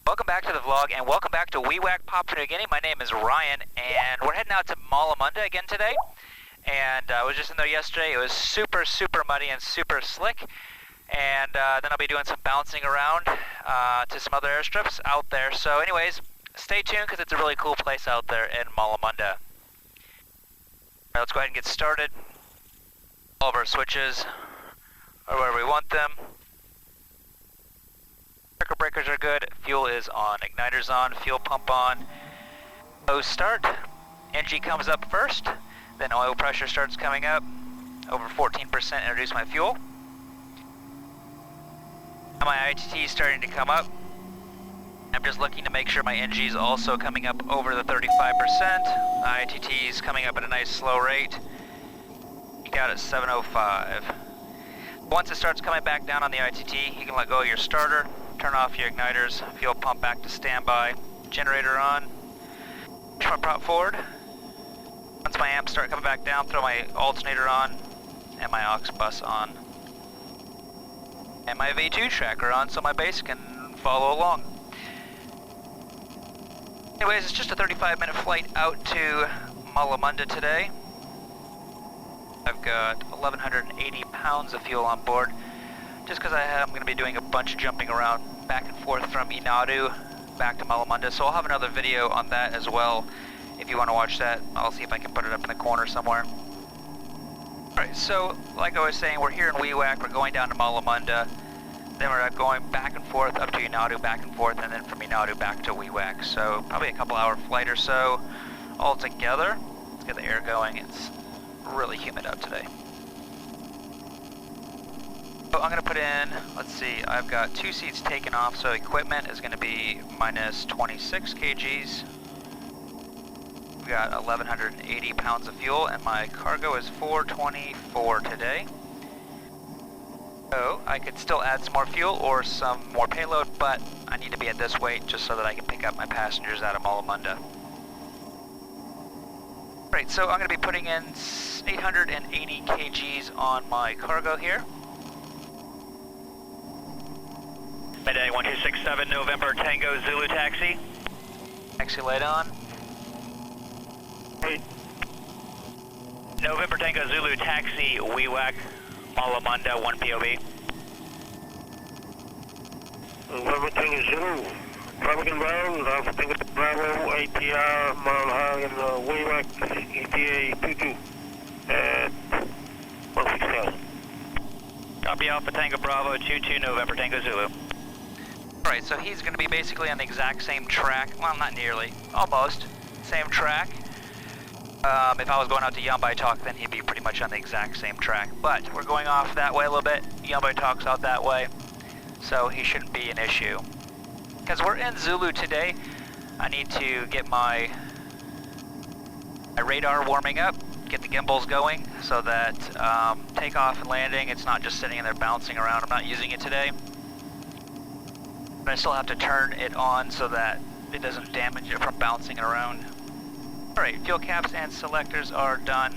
Welcome back to the vlog, and welcome back to Wewak, Papua New Guinea. My name is Ryan, and we're heading out to Malamunda again today. And I was just in there yesterday. It was super muddy and super slick. And then I'll be doing some bouncing around to some other airstrips out there. So anyways, stay tuned because it's a really cool place out there in Malamunda. All right, let's go ahead and get started. All of our switches are where we want them. Circuit breakers are good, fuel is on, igniter's on, fuel pump on. Low start, NG comes up first, then oil pressure starts coming up. Over 14%, introduce my fuel. Now my ITT is starting to come up. I'm just looking to make sure my NG is also coming up over the 35%. ITT is coming up at a nice slow rate. Peak out at 705. Once it starts coming back down on the ITT, you can let go of your starter. Turn off your igniters, fuel pump back to standby, generator on, push my prop forward. Once my amps start coming back down, throw my alternator on, and my aux bus on. And my V2 tracker on so my base can follow along. Anyways, it's just a 35-minute flight out to Malamunda today. I've got 1,180 pounds of fuel on board. Just because I'm going to be doing a bunch of jumping around back and forth from Inadu back to Malamunda, so I'll have another video on that as well. If you want to watch that, I'll see if I can put it up in the corner somewhere. Alright, so like I was saying, we're here in Wewak, we're going down to Malamunda, then we're going back and forth up to Inadu, back and forth, and then from Inadu back to Wewak. So probably a couple hour flight or so all together. Let's get the air going, it's really humid out today. So I'm going to put in, let's see, I've got 2 seats taken off, so equipment is going to be minus 26 kgs. We've got 1,180 pounds of fuel, and my cargo is 424 today. So I could still add some more fuel or some more payload, but I need to be at this weight just so that I can pick up my passengers out of Malamunda. Right, so I'm going to be putting in 880 kgs on my cargo here. Mayday 1267 November Tango Zulu taxi. Taxi light on. Hey. November Tango Zulu taxi, Wewak, Malamunda, 1 POV. November Tango Zulu, traffic inbound, Alpha Tango Bravo, ATR, Malhagen, Wewak, ETA 22 at 160,000. Copy Alpha Tango Bravo, 22 November Tango Zulu. Alright, so he's going to be basically on the exact same track, well not nearly, almost, same track. If I was going out to Yambaitok, then he'd be pretty much on the exact same track. But we're going off that way a little bit, Yambaitok's out that way, so he shouldn't be an issue. Because we're in Zulu today, I need to get my radar warming up, get the gimbals going, so that takeoff and landing, it's not just sitting in there bouncing around. I'm not using it today. But I still have to turn it on so that it doesn't damage it from bouncing around. Alright, fuel caps and selectors are done.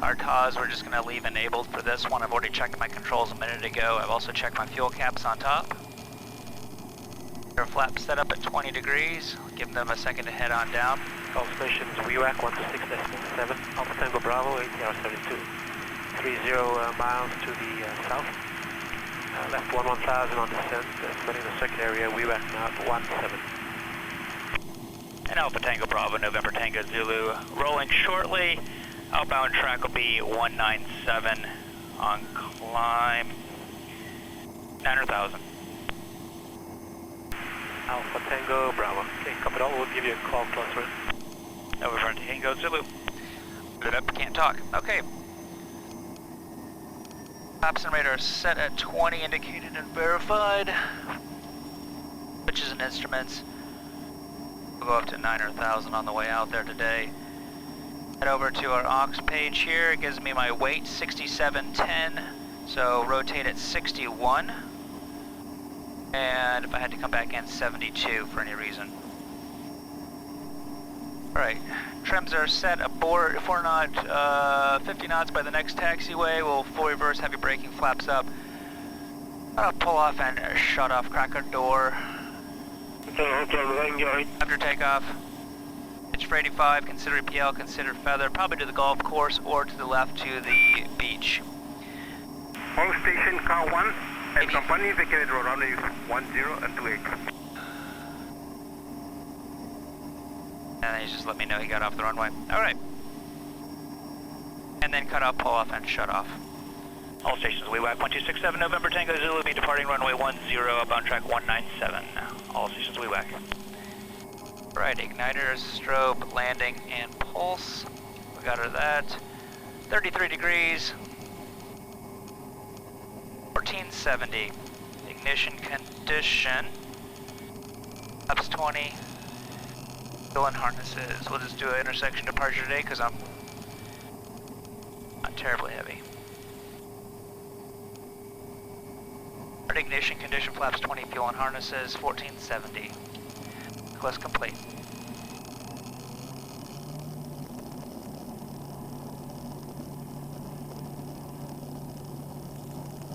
Our TAWs we're just going to leave enabled for this one. I've already checked my controls a minute ago. I've also checked my fuel caps on top. Air flaps set up at 20 degrees. Give them a second to head on down. Call stations Wewak 126.7, Alpha Tango Bravo, ATR 72. 30 miles to the south. Left 1000 on descent, setting the circuit area, Wewak now at 17. And Alpha Tango Bravo, November Tango Zulu, rolling shortly. Outbound track will be 197 on climb, 900,000. Alpha Tango Bravo. Okay, copy it all, we'll give you a call closer. November Tango Zulu. Good up, can't talk. Okay. Flaps and radar set at 20, indicated and verified. Switches and instruments. We'll go up to 900,000 on the way out there today. Head over to our aux page here. It gives me my weight, 6710. So rotate at 61. And if I had to come back in, 72 for any reason. Alright, trims are set aboard 4 knot, 50 knots by the next taxiway. We'll full reverse, have your braking flaps up. Pull off and shut off cracker door. After takeoff, pitch for 85, consider PL, consider feather, probably to the golf course or to the left to the beach. All station car 1 and company vacated road runway 10 and 28. And then he just let me know he got off the runway. Alright. And then cut off, pull off, and shut off. All stations, Wewak 1267, November Tango Zulu, be departing runway 10, up on track 197. All stations, Wewak. Right, igniter, strobe, landing, and pulse. We got her that. 33 degrees. 1470. Ignition condition. Ups 20. Fuel and harnesses. We'll just do an intersection departure today because I'm not terribly heavy. Ignition condition, flaps 20, fuel and harnesses, 1470. Quest complete.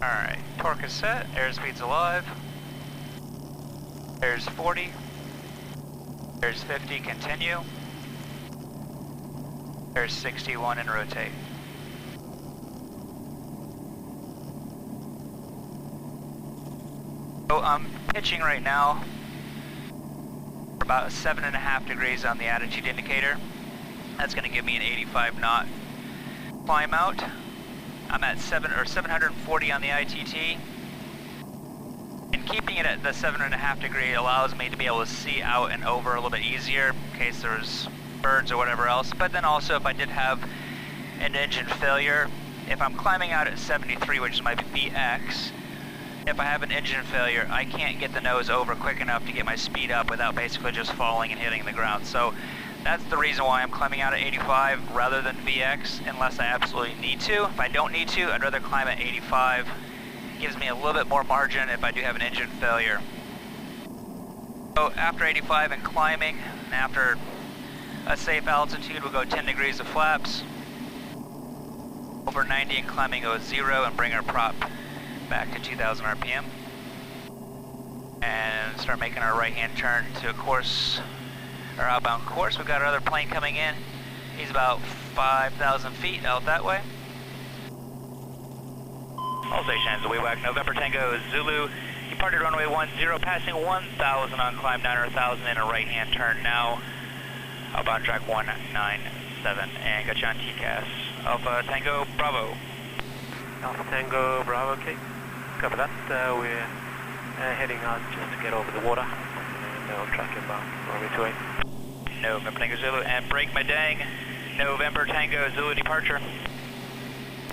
Alright, torque is set, airspeed's alive. There's 40. There's 50, continue. There's 61 and rotate. So I'm pitching right now for about 7.5 degrees on the attitude indicator. That's going to give me an 85 knot climb out. I'm at 740 on the ITT. And keeping it at the 7.5 degree allows me to be able to see out and over a little bit easier in case there's birds or whatever else. But then also if I did have an engine failure, if I'm climbing out at 73, which is my VX, if I have an engine failure, I can't get the nose over quick enough to get my speed up without basically just falling and hitting the ground. So that's the reason why I'm climbing out at 85 rather than VX, unless I absolutely need to. If I don't need to, I'd rather climb at 85. It gives me a little bit more margin if I do have an engine failure. So after 85 and climbing, after a safe altitude, we'll go 10 degrees of flaps. Over 90 and climbing goes 0 and bring our prop back to 2000 RPM. And start making our right-hand turn to a course, our outbound course. We've got our other plane coming in. He's about 5,000 feet out that way. All stations, Wewak, November Tango Zulu, departed runway 10, passing 1,000 on climb 9,000 in a right-hand turn now. Outbound track 197, and got you on TCAS. Alpha Tango Bravo. Alpha Tango Bravo, okay. Cover that. We're heading out just to get over the water. And we'll track inbound, runway 28. November Tango Zulu, and break my dang. November Tango Zulu departure.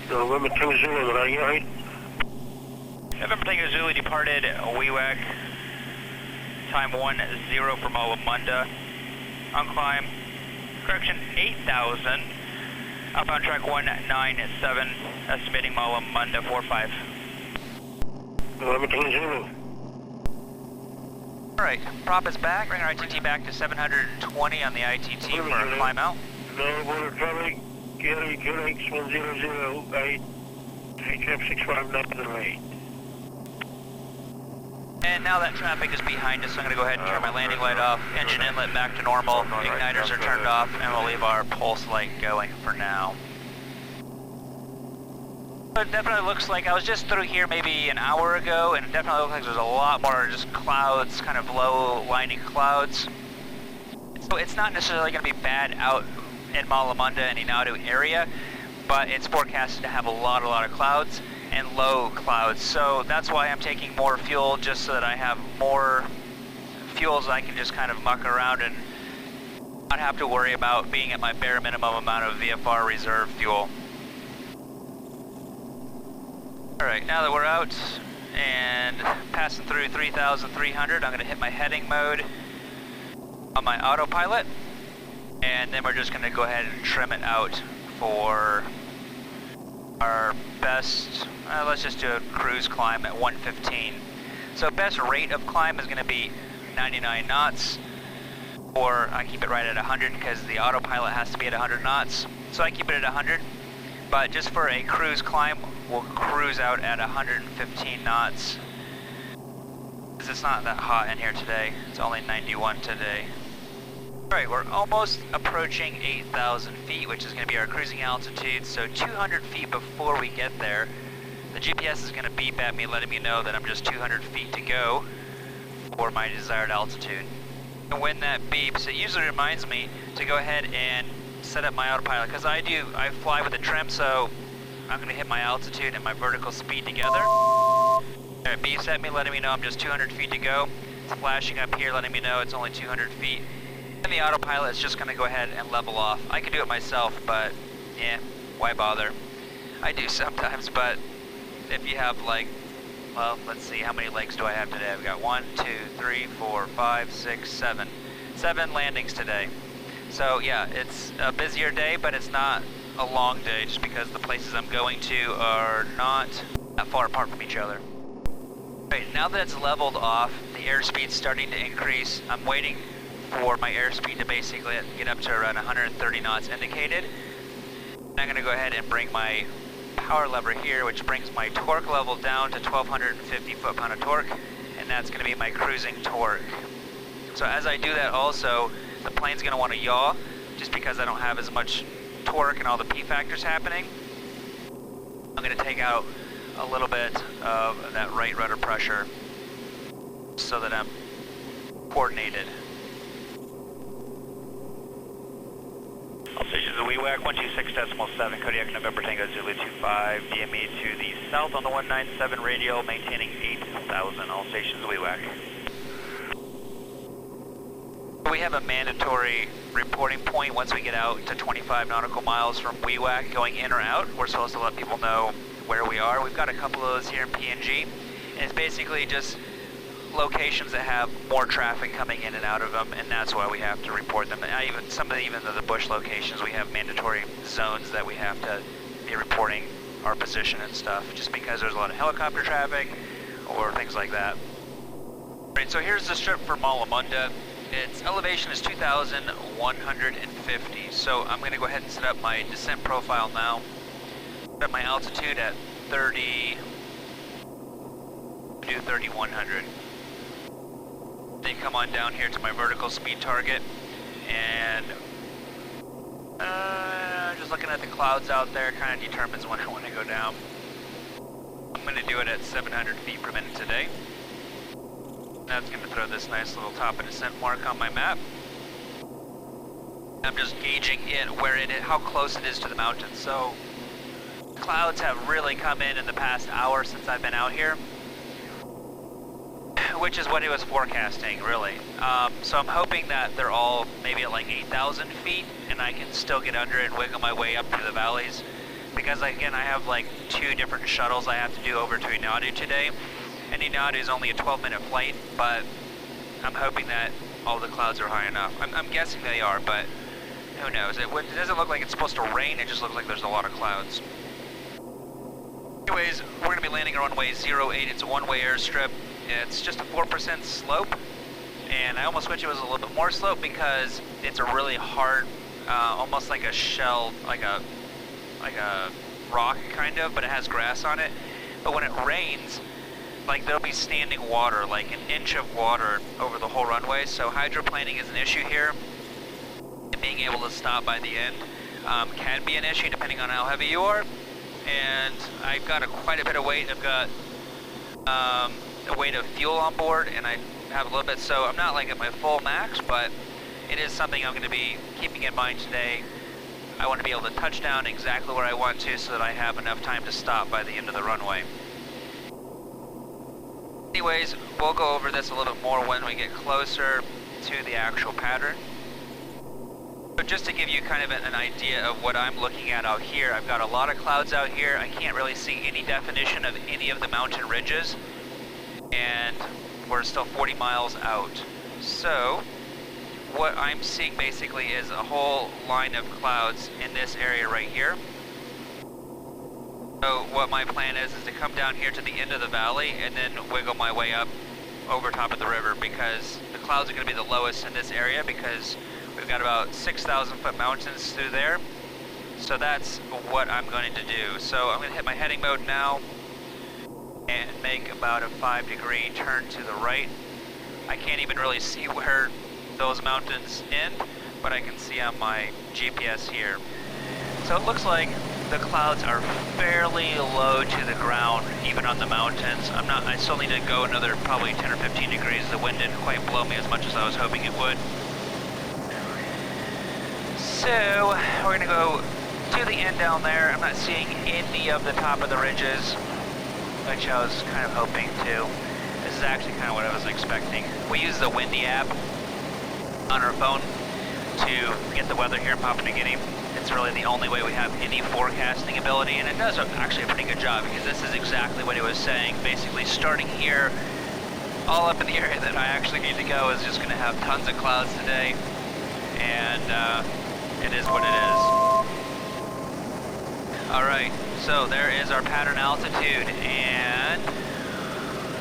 November Tango Zulu, right? November Tango Zulu departed Wewak. Time 10 from Alamunda. On climb, correction 8,000. Up on track 197, estimating Malamunda 45. November Tango Zulu. Alright, prop is back. Bring our ITT back to 720 on the ITT for our climb out. No border traffic, QX 1008, HF 659 And now that traffic is behind us, I'm going to go ahead and turn my landing light off, engine inlet back to normal, igniters are turned off, and we'll leave our pulse light going for now. It definitely looks like, I was just through here maybe an hour ago, and it definitely looks like there's a lot more just clouds, kind of low lining clouds. So it's not necessarily going to be bad out in Malamunda and Inadu area, but it's forecasted to have a lot of clouds and low clouds. So that's why I'm taking more fuel, just so that I have more fuels I can just kind of muck around and not have to worry about being at my bare minimum amount of VFR reserve fuel. Alright, now that we're out and passing through 3,300, I'm going to hit my heading mode on my autopilot, and then we're just going to go ahead and trim it out for our best, let's just do a cruise climb at 115. So best rate of climb is going to be 99 knots, or I keep it right at 100 because the autopilot has to be at 100 knots. So I keep it at 100, but just for a cruise climb, we'll cruise out at 115 knots. It's not that hot in here today. It's only 91 today. Alright, we're almost approaching 8,000 feet, which is going to be our cruising altitude. So 200 feet before we get there, the GPS is going to beep at me, letting me know that I'm just 200 feet to go for my desired altitude. And when that beeps, it usually reminds me to go ahead and set up my autopilot, because I fly with a trim, so I'm going to hit my altitude and my vertical speed together. It beeps at me, letting me know I'm just 200 feet to go. It's flashing up here, letting me know it's only 200 feet. And the autopilot is just going to go ahead and level off. I could do it myself, but yeah, why bother? I do sometimes, but if you have like, well, let's see, how many legs do I have today? I've got 1, 2, 3, 4, 5, 6, 7. 7 landings today. So yeah, it's a busier day, but it's not a long day just because the places I'm going to are not that far apart from each other. Right, now that it's leveled off, the airspeed's starting to increase. I'm waiting for my airspeed to basically get up to around 130 knots indicated. And I'm going to go ahead and bring my power lever here, which brings my torque level down to 1,250 foot-pound of torque, and that's going to be my cruising torque. So as I do that also, the plane's going to want to yaw, just because I don't have as much torque and all the P factors happening. I'm going to take out a little bit of that right rudder pressure so that I'm coordinated. All stations of Wewak, 126.7, Kodiak November Tango Zulu 25, DME to the south on the 197 radial, maintaining 8,000. All stations of Wewak. We have a mandatory reporting point once we get out to 25 nautical miles from Wewak going in or out. We're supposed to let people know where we are. We've got a couple of those here in PNG, and it's basically just locations that have more traffic coming in and out of them, and that's why we have to report them. And even some of the bush locations, we have mandatory zones that we have to be reporting our position and stuff, just because there's a lot of helicopter traffic or things like that. Right, so here's the strip for Malamunda. Its elevation is 2,150, so I'm going to go ahead and set up my descent profile now. Set my altitude at 3,100. Then come on down here to my vertical speed target, and just looking at the clouds out there kind of determines when I want to go down. I'm going to do it at 700 feet per minute today. That's going to throw this nice little top of descent mark on my map. I'm just gauging how close it is to the mountain. So clouds have really come in the past hour since I've been out here, which is what it was forecasting, really. So I'm hoping that they're all maybe at like 8,000 feet, and I can still get under it and wiggle my way up through the valleys. Because again, I have like 2 different shuttles I have to do over to Inadu today. And Inadu is only a 12-minute flight, but I'm hoping that all the clouds are high enough. I'm guessing they are, but who knows? It doesn't look like it's supposed to rain, it just looks like there's a lot of clouds. Anyways, we're going to be landing on runway 08. It's a one-way airstrip. It's just a 4% slope, and I almost wish it was a little bit more slope because it's a really hard, almost like a shell, like a rock kind of, but it has grass on it. But when it rains, like there'll be standing water, like an inch of water over the whole runway. So hydroplaning is an issue here, and being able to stop by the end can be an issue depending on how heavy you are. And I've got quite a bit of weight. I've got a weight of fuel on board, and I have a little bit, so I'm not like at my full max, but it is something I'm going to be keeping in mind today. I want to be able to touch down exactly where I want to so that I have enough time to stop by the end of the runway. Anyways, we'll go over this a little bit more when we get closer to the actual pattern. But just to give you kind of an idea of what I'm looking at out here, I've got a lot of clouds out here. I can't really see any definition of any of the mountain ridges, and we're still 40 miles out. So what I'm seeing basically is a whole line of clouds in this area right here. So what my plan is to come down here to the end of the valley and then wiggle my way up over top of the river, because the clouds are going to be the lowest in this area because we've got about 6,000 foot mountains through there. So that's what I'm going to do. So I'm going to hit my heading mode now. and make about a 5-degree turn to the right. I can't even really see where those mountains end, but I can see on my GPS here. So it looks like the clouds are fairly low to the ground, even on the mountains. I still need to go another probably 10 or 15 degrees. The wind didn't quite blow me as much as I was hoping it would. So we're gonna go to the end down there. I'm not seeing any of the top of the ridges, which I was kind of hoping to. This is actually kind of what I was expecting. We use the Windy app on our phone to get the weather here in Papua New Guinea. It's really the only way we have any forecasting ability, and it does actually a pretty good job, because this is exactly what it was saying. Basically, starting here, all up in the area that I actually need to go is just going to have tons of clouds today, and it is what it is. Alright, so there is our pattern altitude, and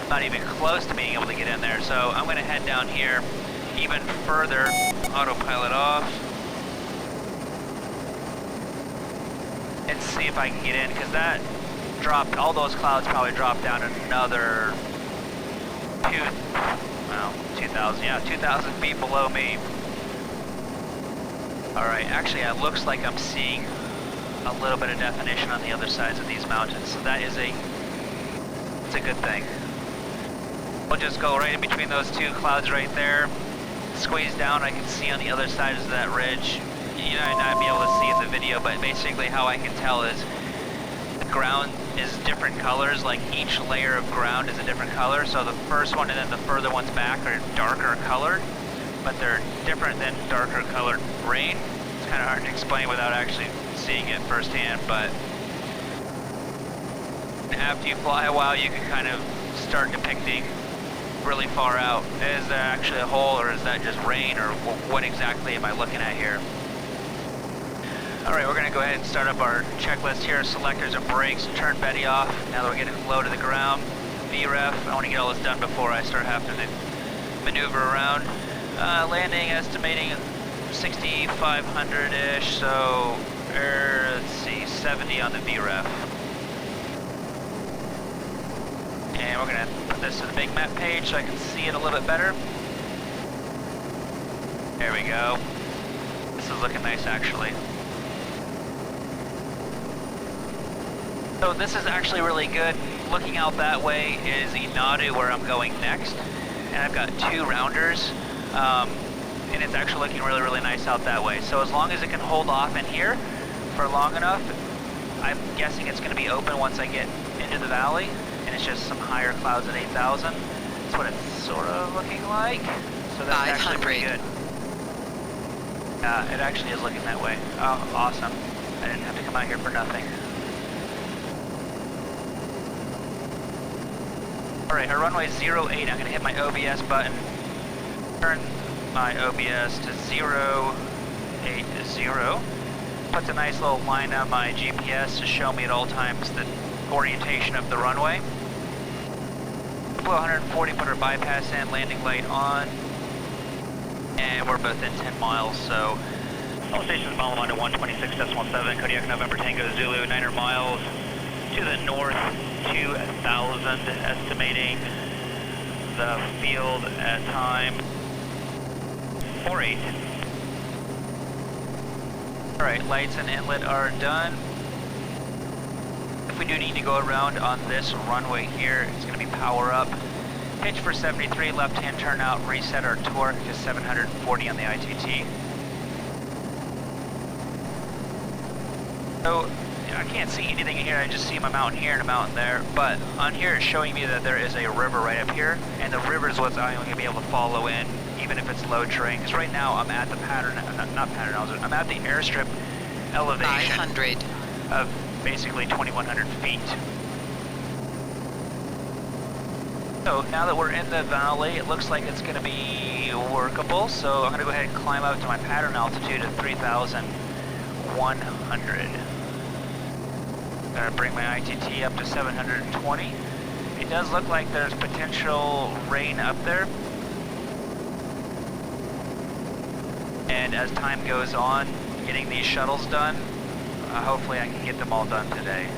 not even close to being able to get in there, so I'm going to head down here even further, autopilot off, and see if I can get in, because that dropped, all those clouds probably dropped down another 2,000 feet below me. Alright, actually it looks like I'm seeing a little bit of definition on the other sides of these mountains, so that is it's a good thing. We'll just go right in between those two clouds right there, squeeze down. I can see on the other side of that ridge. You might not be able to see in the video, but basically how I can tell is the ground is different colors, like each layer of ground is a different color, so the first one and then the further ones back are darker colored, but they're different than darker colored rain. It's kind of hard to explain without actually seeing it firsthand, but after you fly a while you can kind of start depicting really far out. Is that actually a hole, or is that just rain, or what exactly am I looking at here? Alright, we're going to go ahead and start up our checklist here. Selectors and brakes, turn Betty off. Now that we're getting low to the ground, VREF, I want to get all this done before I start having to maneuver around. Landing, estimating 6,500-ish, so let's see, 70 on the VREF. And we're going to put this to the big map page so I can see it a little bit better. There we go. This is looking nice, actually. So this is actually really good. Looking out that way is Inadu, where I'm going next. And I've got 2 rounders. And it's actually looking really, really nice out that way. So as long as it can hold off in here for long enough, I'm guessing it's going to be open once I get into the valley. And it's just some higher clouds at 8,000. That's what it's sort of looking like. So that's actually pretty good. It actually is looking that way. Oh, awesome. I didn't have to come out here for nothing. Alright, our runway is 08. I'm going to hit my OBS button. Turn my OBS to 080. Puts a nice little line on my GPS to show me at all times the orientation of the runway. Below 140, put our bypass in, landing light on. And we're both in 10 miles, so... All stations, Malamanda 126.7, Kodiak November Tango Zulu, 900 miles to the north, 2,000, estimating the field at time 48. Alright, lights and inlet are done. If we do need to go around on this runway here, it's going to be power up. Pitch for 73, left-hand turnout, reset our torque to 740 on the ITT. So, I can't see anything in here, I just see my mountain here and a mountain there, but on here it's showing me that there is a river right up here, and the river is what I'm going to be able to follow in, even if it's low terrain, because right now I'm at the I'm at the airstrip elevation 500 of basically 2,100 feet. So now that we're in the valley, it looks like it's going to be workable, so I'm going to go ahead and climb up to my pattern altitude of 3,100. I'm going to bring my ITT up to 720. It does look like there's potential rain up there. And as time goes on, getting these shuttles done, hopefully I can get them all done today,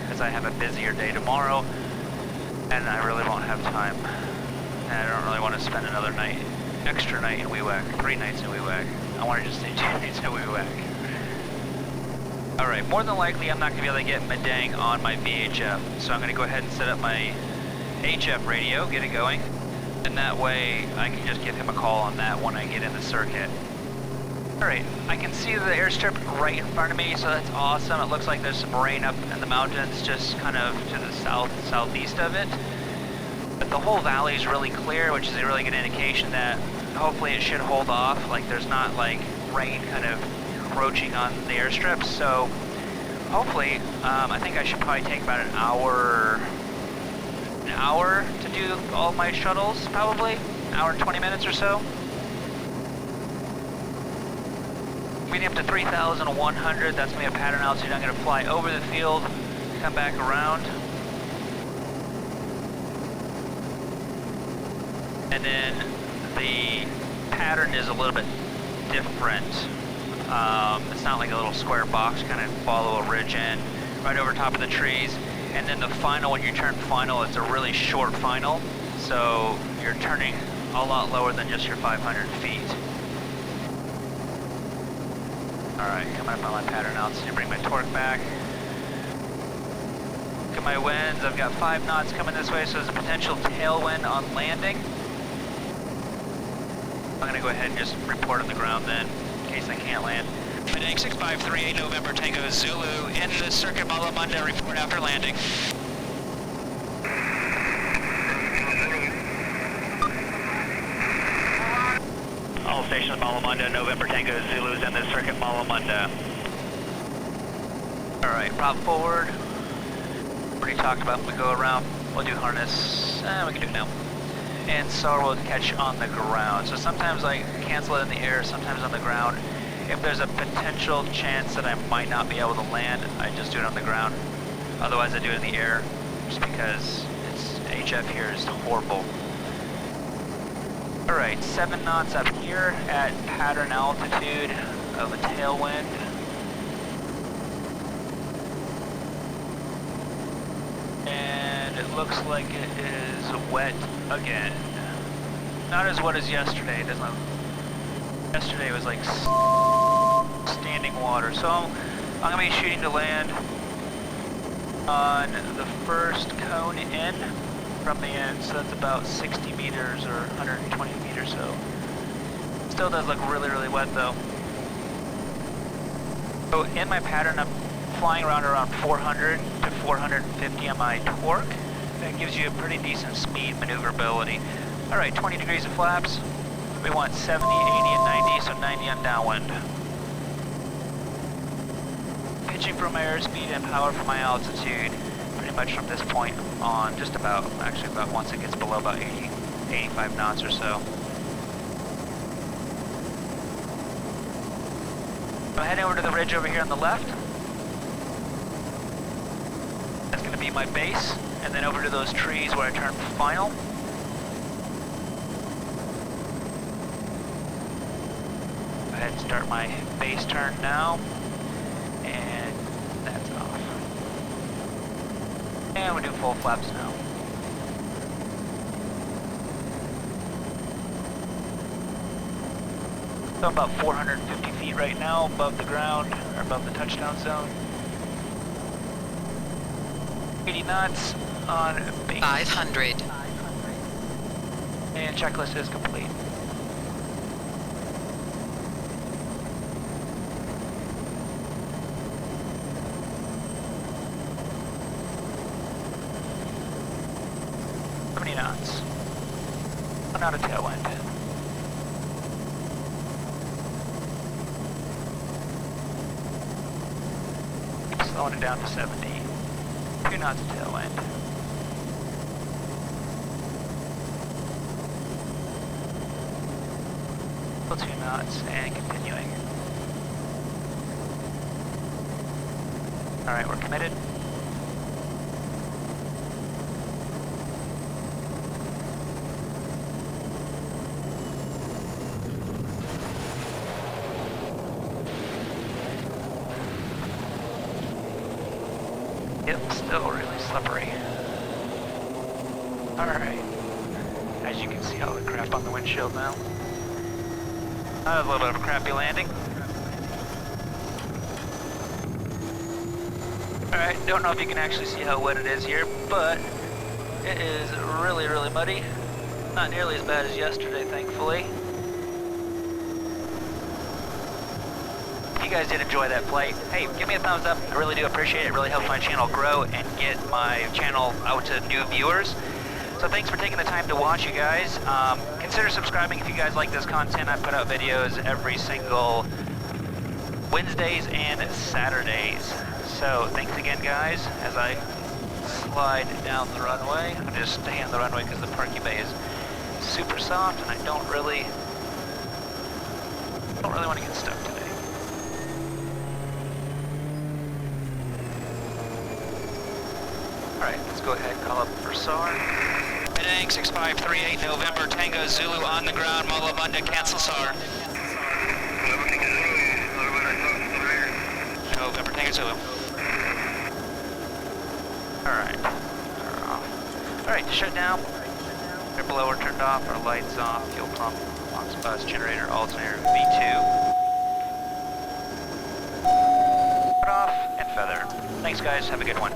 because I have a busier day tomorrow. and I really won't have time. And I don't really want to spend another night, extra night in Wewak, 3 nights in Wewak. I want to just stay 2 nights in Wewak. Alright, more than likely I'm not going to be able to get Madang on my VHF, so I'm going to go ahead and set up my HF radio, get it going, and that way I can just give him a call on that when I get in the circuit. Alright, I can see the airstrip right in front of me, so that's awesome. It looks like there's some rain up in the mountains just kind of to the southeast of it. But the whole valley is really clear, which is a really good indication that hopefully it should hold off. Like there's not like rain kind of encroaching on the airstrip, so hopefully, I think I should probably take about an hour to do all my shuttles, probably. An hour and 20 minutes or so. Getting up to 3,100, that's going to be a pattern altitude. I'm going to fly over the field, come back around. And then the pattern is a little bit different. It's not like a little square box, kind of follow a ridge in, right over top of the trees. And then the final, when you turn final, it's a really short final. So you're turning a lot lower than just your 500 feet. Alright, coming up on my pattern altitude, bring my torque back. Look at my winds, I've got 5 knots coming this way, so there's a potential tailwind on landing. I'm going to go ahead and just report on the ground then, in case I can't land. Madang 6538 November Tango Zulu in the circuit Malamunda, report after landing. All stations Malamunda, November Tango Zulu's in the circuit Malamunda. Alright, prop forward. Already talked about when we go around. We'll do harness, we can do it now. And SAR will catch on the ground. So sometimes I cancel it in the air, sometimes on the ground. If there's a potential chance that I might not be able to land, I just do it on the ground. Otherwise I do it in the air, just because HF here is horrible. Alright, 7 knots up here at pattern altitude of a tailwind. And it looks like it is wet again. Not as wet as yesterday. It doesn't. Yesterday was like standing water. So I'm going to be shooting to land on the first cone in from the end. So that's about 60 meters or 120 feet or so. Still does look really, really wet though. So in my pattern, I'm flying around 400 to 450 on my torque. That gives you a pretty decent speed maneuverability. Alright, 20 degrees of flaps. We want 70, 80, and 90, so 90 on downwind. Pitching for my airspeed and power for my altitude, pretty much from this point on, just about, actually about once it gets below about 80, 85 knots or so. I'm heading over to the ridge over here on the left. That's going to be my base, and then over to those trees where I turn final. Go ahead and start my base turn now, and that's off. And we do full flaps now. So I'm about 450 feet right now above the ground, or above the touchdown zone. 80 knots on base. 500. And checklist is complete. How many knots? 1 knot of tailwind. Slowing it down to 70. 2 knots of tailwind. Still 2 knots and continuing. Alright, we're committed. Yep, still really slippery. Alright. As you can see, all the crap on the windshield now. That was a little bit of a crappy landing. Alright, don't know if you can actually see how wet it is here, but it is really, really muddy. Not nearly as bad as yesterday, thankfully. If you guys did enjoy that flight, hey, give me a thumbs up. I really do appreciate it. It really helps my channel grow and get my channel out to new viewers. So thanks for taking the time to watch, you guys. Consider subscribing if you guys like this content. I put out videos every single Wednesdays and Saturdays. So thanks again, guys, as I slide down the runway. I'm just stay on the runway because the parking bay is super soft and I don't really want to get stuck today. Alright, let's go ahead and call up for SAR. Heading 6538 November Tango Zulu on the ground, Malamunda, cancel SAR. November Tango Zulu. Alright, Alright, shut down. Air blower turned off, our lights off, fuel pump, box bus, generator, alternator, V2. Cut off and feather. Thanks guys, have a good one.